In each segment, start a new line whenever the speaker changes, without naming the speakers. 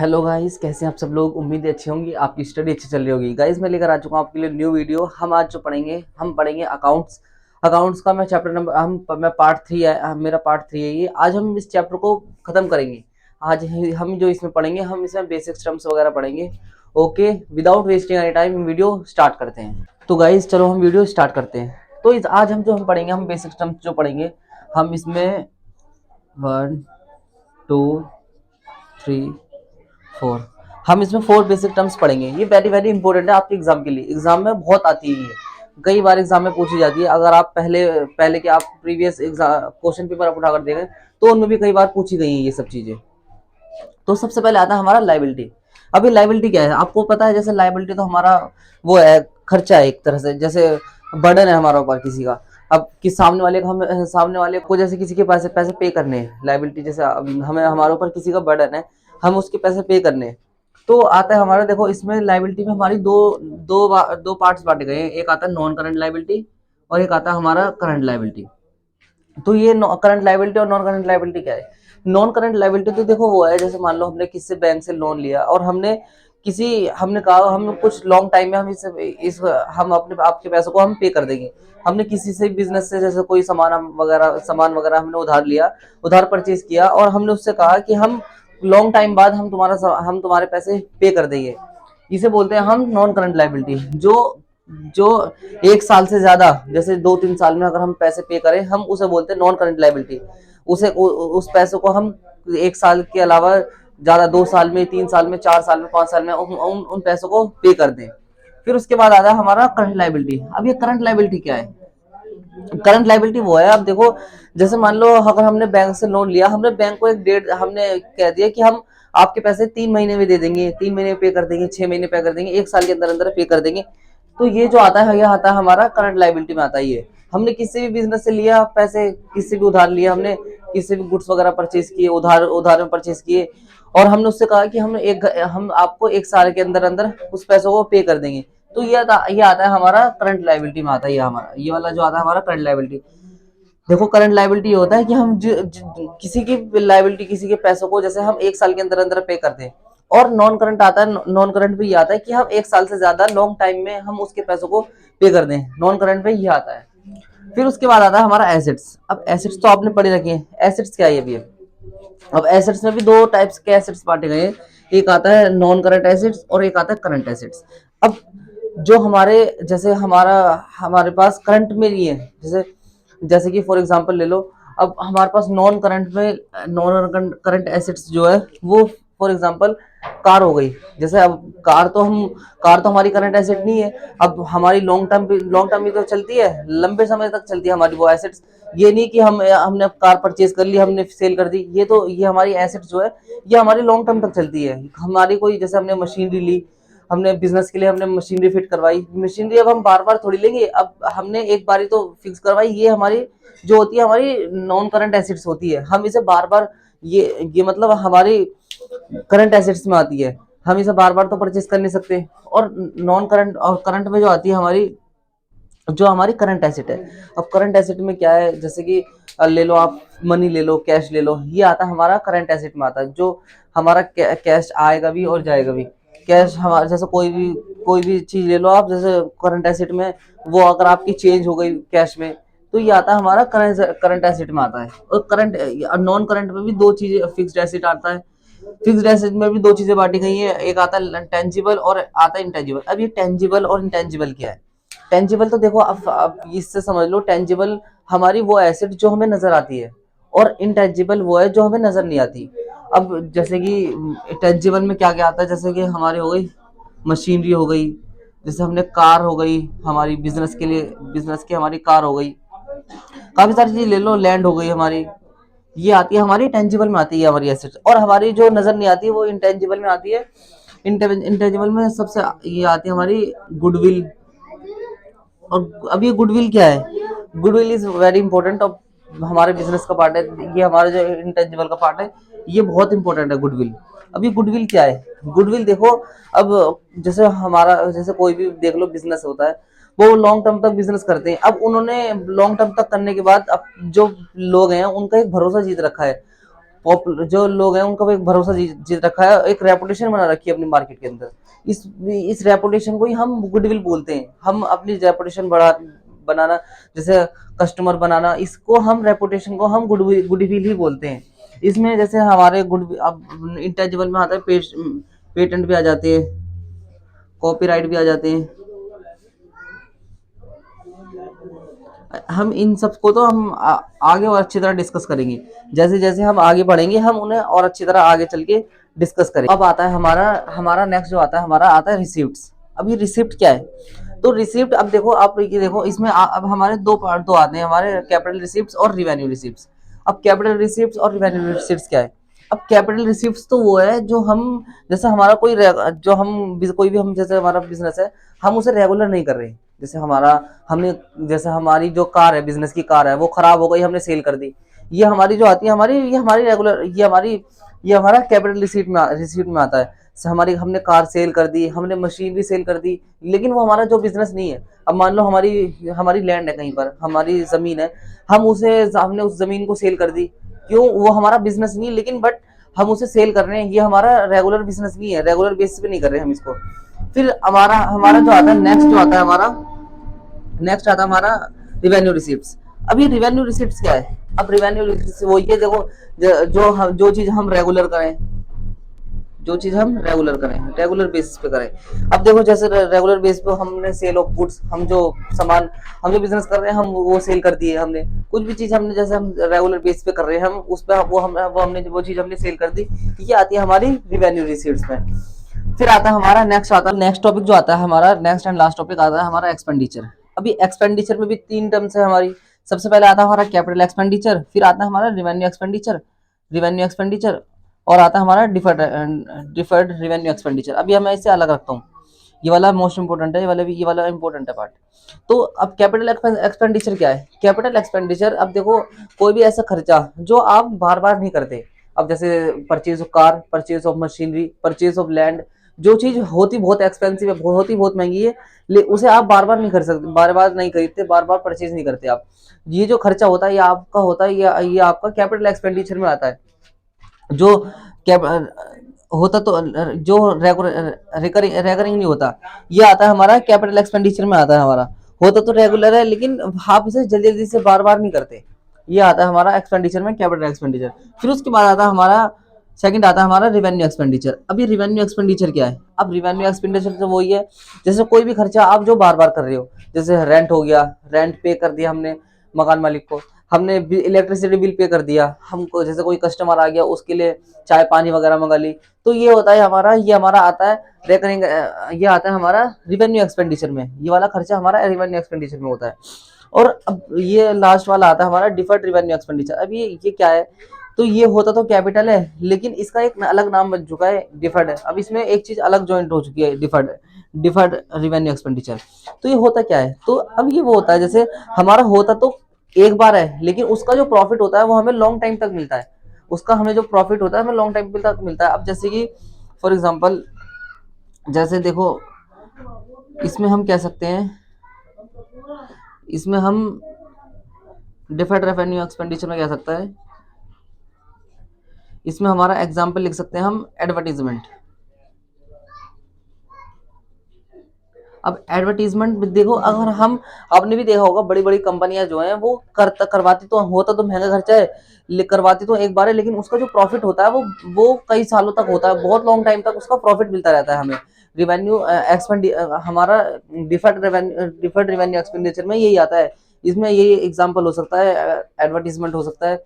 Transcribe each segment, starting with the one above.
Hello guys, कैसे हैं आप सब लोग। उम्मीद है अच्छी होंगी, आपकी स्टडी अच्छी चल रही होगी। गाइस मैं लेकर आ चुका हूँ आपके लिए न्यू वीडियो। हम आज जो पढ़ेंगे, हम पढ़ेंगे अकाउंट्स। अकाउंट्स का मैं चैप्टर नंबर मैं पार्ट 3 है, मेरा पार्ट 3 है ये। आज हम इस चैप्टर को खत्म करेंगे। आज हम जो इसमें पढ़ेंगे, हम इसमें बेसिक टर्म्स वगैरह पढ़ेंगे। Okay, without wasting any time video start करते हैं। तो गाइस चलो हम वीडियो स्टार्ट करते हैं। तो आज हम पढ़ेंगे, हम बेसिक टर्म्स जो पढ़ेंगे, हम इसमें 1 2 3 4, हम इसमें 4 बेसिक टर्म्स पढ़ेंगे। ये वेरी वेरी इंपॉर्टेंट है आपके एग्जाम के लिए। एग्जाम में बहुत आती है, कई बार एग्जाम में पूछी जाती है। अगर आप पहले पहले के आप प्रीवियस एग्जाम क्वेश्चन पेपर आप उठाकर देखें तो उनमें भी कई बार पूछी गई है ये सब चीजें। तो सबसे पहले आता है हमारा लाइबिलिटी। अभी लाइबिलिटी क्या है आपको पता है। जैसे लाइबिलिटी तो हमारा वो है, खर्चा है एक तरह से, जैसे बर्डन है हमारा ऊपर किसी का। अब कि सामने वाले को जैसे किसी के पैसे पैसे पे करने हैं। लाइबिलिटी जैसे हमें हमारे ऊपर किसी का बर्डन है, हम उसके पैसे पे करने हैं। तो आता है हमारा, देखो इसमें लाइबिलिटी में हमारी दो पार्ट्स बांटे गए हैं। एक आता है नॉन करंट लाइबिलिटी और एक आता है हमारा करंट लाइबिलिटी। तो ये करंट लाइबिलिटी और नॉन करंट लाइबिलिटी क्या है। नॉन करंट लाइबिलिटी तो देखो वो है, जैसे मान लो हमने किसी बैंक से लोन लिया और हमने कहा हम कुछ लॉन्ग टाइम में हम अपने आपके पैसों को हम पे कर देंगे। हमने किसी से बिजनेस से जैसे कोई सामान वगैरह हमने उधार लिया, उधार परचेज किया और हमने उससे कहा कि हम लॉन्ग टाइम बाद हम तुम्हारे पैसे पे कर देंगे। इसे बोलते हैं हम नॉन करंट लाइबिलिटी। जो जो एक साल से ज्यादा, जैसे 2-3 साल में अगर हम पैसे पे करें, हम उसे बोलते हैं नॉन करंट लाइबिलिटी। उस पैसों को हम एक साल के अलावा ज्यादा 2 साल में, 3 साल में, 4 साल में, 5 साल में उन पैसों को पे कर दें। फिर उसके बाद आता है हमारा करंट लाइबिलिटी। अब ये करंट लाइबिलिटी क्या है। करंट लाइबिलिटी वो है, अब देखो जैसे मान लो अगर हमने बैंक से लोन लिया, हमने बैंक को एक डेट हमने कह दिया कि हम आपके पैसे 3 महीने में दे देंगे, 3 महीने में पे कर देंगे, 6 महीने पे कर देंगे, एक साल के अंदर अंदर पे कर देंगे। तो ये जो आता है, यह आता है हमारा करंट लाइबिलिटी में आता है ये। हमने किसी भी बिजनेस से लिया पैसे, किसी भी उधार लिया, हमने किसी भी गुड्स वगैरह परचेज किए, उधार उधार में परचेज किए और हमने उससे कहा कि हम आपको एक साल के अंदर अंदर उस पैसों को पे कर देंगे। तो ये आता है हमारा करंट लाइबिलिटी में आता है। ये हमारा ये वाला जो आता है हमारा करंट लाइबिलिटी। देखो करंट लाइबिलिटी होता है कि हम किसी की लाइबिलिटी, किसी के पैसों को जैसे हम एक साल के अंदर अंदर पे कर दें। और नॉन करंट आता है, नॉन करंट भी ये आता है कि हम एक साल से ज्यादा लॉन्ग टाइम में हम उसके पैसों को पे कर दें। नॉन करंट में ये आता है। फिर उसके बाद आता है हमारा एसेट्स। अब एसेट्स तो आपने पढ़े रखे हैं, एसेट्स क्या है अभी। अब एसेट्स में भी दो टाइप्स के एसेट्स बांटे गए हैं। एक आता है नॉन करंट एसेट्स और एक आता है करंट एसेट्स। अब जो हमारे जैसे हमारे पास करंट में नहीं है, जैसे जैसे कि फॉर एग्जांपल ले लो। अब हमारे पास नॉन करंट एसेट्स जो है वो फॉर एग्जांपल कार हो गई। जैसे अब कार तो हमारी करंट एसेट नहीं है। अब हमारी लॉन्ग टर्म भी तो चलती है, लंबे समय तक चलती है हमारी वो एसेट्स। ये नहीं कि हमने कार परचेज कर ली, हमने सेल कर दी। ये हमारी एसेट्स जो है ये हमारी लॉन्ग टर्म तक चलती है। हमारी कोई जैसे हमने मशीनरी ली, हमने बिजनेस के लिए हमने मशीनरी फिट करवाई। मशीनरी अब हम बार बार थोड़ी लेंगे, अब हमने एक बारी तो फिक्स करवाई। ये हमारी जो होती है हमारी नॉन करंट एसेट्स होती है। हम इसे बार बार ये मतलब हमारी करंट एसेट्स में आती है। हम इसे बार बार तो परचेज कर नहीं सकते। और नॉन करंट और करंट में जो आती है हमारी करंट एसेट है। अब करंट एसेट में क्या है, जैसे कि ले लो आप मनी ले लो, कैश ले लो, ये आता है हमारा करंट एसेट में आता है। जो हमारा कैश आएगा भी और जाएगा भी। कैश हमारा जैसे कोई भी चीज ले लो आप, जैसे करंट एसेट में वो अगर आपकी चेंज हो गई कैश में, तो ये आता है हमारा करंट एसेट में आता है। और करंट नॉन करंट में भी दो चीजें, फिक्स्ड एसेट आता है। फिक्स्ड एसेट में भी दो चीजें बांटी गई है, एक आता है टेंजिबल और आता है इंटेंजिबल। अब ये टेंजिबल और इंटेंजिबल क्या है। टेंजिबल तो देखो अब इससे समझ लो, टेंजिबल हमारी वो एसेट जो हमें नजर आती है और इंटेंजिबल वो है जो हमें नजर नहीं आती। अब जैसे कि टेंजिबल में क्या क्या आता है, जैसे कि हमारी हो गई मशीनरी हो गई, जैसे हमने कार हो गई हमारी बिजनेस के लिए, बिजनेस की हमारी कार हो गई। काफी सारी चीज ले लो, लैंड हो गई हमारी। ये आती है हमारी टेंजिबल में आती है हमारी एसेट्स। और हमारी जो नजर नहीं आती वो इंटेंजिबल में आती है। इंटेंजिबल में सबसे ये आती है हमारी गुडविल। और अब ये गुडविल क्या है। गुडविल इज वेरी इंपॉर्टेंट और हमारे बिजनेस का पार्ट है। ये हमारे जो इंटेंजिबल का पार्ट है, ये बहुत इंपॉर्टेंट है गुडविल। अब ये गुडविल क्या है। गुडविल देखो, अब जैसे कोई भी देख लो बिजनेस होता है, वो लॉन्ग टर्म तक बिजनेस करते हैं। अब उन्होंने लॉन्ग टर्म तक करने के बाद अब जो लोग हैं उनका एक भरोसा जीत रखा है। जो लोग हैं उनका भी एक भरोसा जीत रखा है, एक रेपुटेशन बना रखी है अपनी मार्केट के अंदर। इस रेपुटेशन को ही हम गुडविल बोलते हैं। हम अपनी रेपुटेशन बनाना, जैसे कस्टमर बनाना, इसको हम रेपुटेशन को हम गुडविल ही बोलते हैं। इसमें जैसे हमारे गुड अब इंटेंजिबल में आता है, पेटेंट भी आ जाते हैं, कॉपीराइट भी आ जाते हैं। हम इन सब को तो हम आगे और अच्छी तरह डिस्कस करेंगे। जैसे जैसे हम आगे बढ़ेंगे हम उन्हें और अच्छी तरह आगे चल के डिस्कस करेंगे। अब आता है हमारा नेक्स्ट जो आता है, हमारा आता है रिसिप्ट्स। अब ये रिसिप्ट क्या है? तो रिसिप्ट, अब देखो आप ये देखो, इसमें अब हमारे दो पार्ट तो आते हैं हमारे, कैपिटल रिसिप्ट्स और रिवेन्यू रिसिप्ट्स। अब कैपिटल रिसिप्ट्स और रिवेन्यू रिसिप्ट्स क्या है? अब कैपिटल रिसिप्ट्स तो वो है जो हम, जैसे हमारा कोई भी हम जैसे हमारा बिजनेस है, हम उसे रेगुलर नहीं कर रहे। जैसे हमारी जो कार है, बिजनेस की कार है, वो खराब हो गई, हमने सेल कर दी। ये हमारी जो आती है, ये हमारी रेगुलर, ये हमारा कैपिटल रिसीट में आता है। हमारी हमने कार सेल कर दी, हमने मशीन भी सेल कर दी, लेकिन वो हमारा जो बिजनेस नहीं है। अब मान लो हमारी लैंड है, कहीं पर हमारी जमीन है, हमने उस जमीन को सेल कर दी। क्यों? वो हमारा बिजनेस नहीं, लेकिन बट हम उसे सेल कर रहे हैं। ये हमारा रेगुलर बिजनेस नहीं है, रेगुलर बेसिस पे नहीं कर रहे हम इसको। फिर हमारा हमारा जो आता है नेक्स्ट, जो आता है हमारा रिवेन्यू रिसिप्ट्स। अब ये रिवेन्यू रिसिप्ट्स क्या है? अब रिवेन्यू रिसिप्ट्स वो ये देखो, जो चीज हम रेगुलर करें, रेगुलर बेसिस पे करें। अब देखो, जैसे रेगुलर बेसिस पे हमने सेल ऑफ गुड्स, हम जो बिजनेस कर रहे हैं, हम वो सेल कर दिए। हमने कुछ भी चीज हमने, जैसे हम रेगुलर बेसिस पे कर रहे हैं, हम उस पे वो चीज हमने सेल कर दी। ये आती है हमारी रिवेन्यू रिसिप्ट्स में। फिर आता है हमारा नेक्स्ट टॉपिक जो आता है हमारा, नेक्स्ट एंड लास्ट टॉपिक आता है हमारा एक्सपेंडिचर। अभी एक्सपेंडिचर में भी 3 टर्म्स है हमारी। सबसे पहले आता है हमारा कैपिटल एक्सपेंडिचर, फिर आता है हमारा रिवेन्यू एक्सपेंडिचर, और आता है हमारा डिफर्ड रिवेन्यू एक्सपेंडिचर। अभी मैं इसे अलग रखता हूँ, ये वाला मोस्ट इंपोर्टेंट है, ये वाला इंपोर्टेंट है पार्ट। तो अब कैपिटल एक्सपेंडिचर क्या है? कैपिटल एक्सपेंडिचर, अब देखो, कोई भी ऐसा खर्चा जो आप बार बार नहीं करते। अब जैसे purchase of car, purchase of machinery, purchase of land, जो चीज होती बहुत एक्सपेंसिव है, बहुत महंगी है, उसे आप बार बार नहीं कर सकते, बार बार नहीं खरीदते, बार बार परचेज नहीं करते आप। ये जो खर्चा होता है, ये आपका होता है, ये आपका कैपिटल एक्सपेंडिचर में आता है। जो होता तो जो रेकरिंग नहीं होता, ये आता है हमारा कैपिटल एक्सपेंडिचर में आता है हमारा। होता तो रेगुलर है, लेकिन आप इसे जल्दी जल्दी से बार बार नहीं करते। ये आता है हमारा एक्सपेंडिचर में, कैपिटल एक्सपेंडिचर। फिर उसके बाद आता है हमारा सेकंड, आता है हमारा रिवेन्यू एक्सपेंडिचर। अब ये रिवेन्यू एक्सपेंडिचर क्या है? अब रिवेन्यू एक्सपेंडिचर तो वही है, जैसे कोई भी खर्चा आप जो बार बार कर रहे हो, जैसे रेंट हो गया, रेंट पे कर दिया हमने मकान मालिक को, हमने इलेक्ट्रिसिटी बिल पे कर दिया, हमको जैसे कोई कस्टमर आ गया, उसके लिए चाय पानी वगैरह मंगा ली, तो ये होता है हमारा, ये हमारा आता है रेकरिंग, ये आता है हमारा रिवेन्यू एक्सपेंडिचर में। ये वाला खर्चा हमारा रिवेन्यू एक्सपेंडिचर में होता है। और अब ये लास्ट वाला आता है हमारा डिफर्ड रिवेन्यू एक्सपेंडिचर। अब ये क्या है? तो ये होता तो कैपिटल है, लेकिन इसका एक अलग नाम बन चुका है, डिफर्ड है। अब इसमें एक चीज अलग ज्वाइंट हो चुकी है, डिफर्ड रिवेन्यू एक्सपेंडिचर। तो ये होता क्या है? तो अब ये वो होता है, जैसे हमारा होता तो एक बार है, लेकिन उसका जो प्रॉफिट होता है वो हमें लॉन्ग टाइम तक मिलता है। उसका हमें जो प्रॉफिट होता है हमें लॉन्ग टाइम तक मिलता है। अब जैसे कि फॉर एग्जांपल, जैसे देखो, इसमें हम कह सकते हैं, इसमें हम डिफर्ड रेवेन्यू एक्सपेंडिचर में कह सकता है, इसमें हमारा एग्जांपल लिख सकते हैं हम एडवर्टीजमेंट। अब एडवर्टीजमेंट देखो, अगर हम, आपने भी देखा होगा, बड़ी बड़ी कंपनियां जो हैं वो करवाती तो, होता तो महंगा खर्चा है, करवाती तो एक बार है, लेकिन उसका जो प्रॉफिट होता है वो कई सालों तक होता है, बहुत लॉन्ग टाइम तक उसका प्रॉफिट मिलता रहता है हमें। रिवेन्यू हमारा डिफर्ड रिवेन्यू एक्सपेंडिचर में यही आता है। इसमें यही एग्जाम्पल हो सकता है, एडवर्टीजमेंट हो सकता है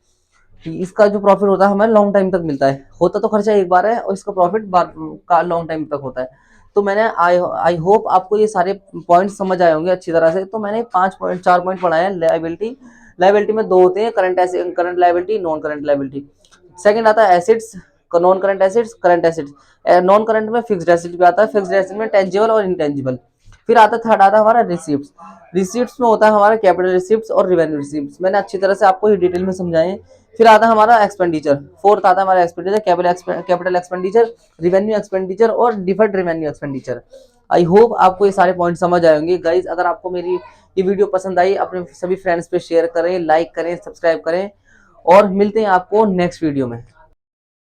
कि इसका जो प्रॉफिट होता है हमें लॉन्ग टाइम तक मिलता है। होता तो खर्चा एक बार है और इसका प्रॉफिट लॉन्ग टाइम तक होता है। तो मैंने आई होप आपको ये सारे पॉइंट समझ आए होंगे अच्छी तरह से। तो मैंने 4 पॉइंट पढ़ाए हैं। लायबिलिटी में 2 होते हैं, current liability, non current liability. Second आता है assets, non current assets, current assets. Non current में फिक्स्ड एसेट भी आता है, फिक्स्ड एसेट में टेंजिबल और इंटेंजिबल। फिर आता थर्ड आता है हमारा रिसीप्ट्स। रिसीप्ट्स में होता है हमारा कैपिटल रिसीप्ट्स और रिवेन्यू रिसीप्ट्स। मैंने अच्छी तरह से आपको ये डिटेल में समझाए हैं। फिर आता है हमारा एक्सपेंडिचर। फोर्थ आता है हमारा expenditure, capital expenditure, revenue expenditure और deferred revenue expenditure. I hope आपको ये सारे पॉइंट समझ आए होंगे गाइज। अगर आपको मेरी ये वीडियो पसंद आई, अपने सभी फ्रेंड्स पे शेयर करें, लाइक करें, सब्सक्राइब करें, और मिलते हैं आपको नेक्स्ट वीडियो में।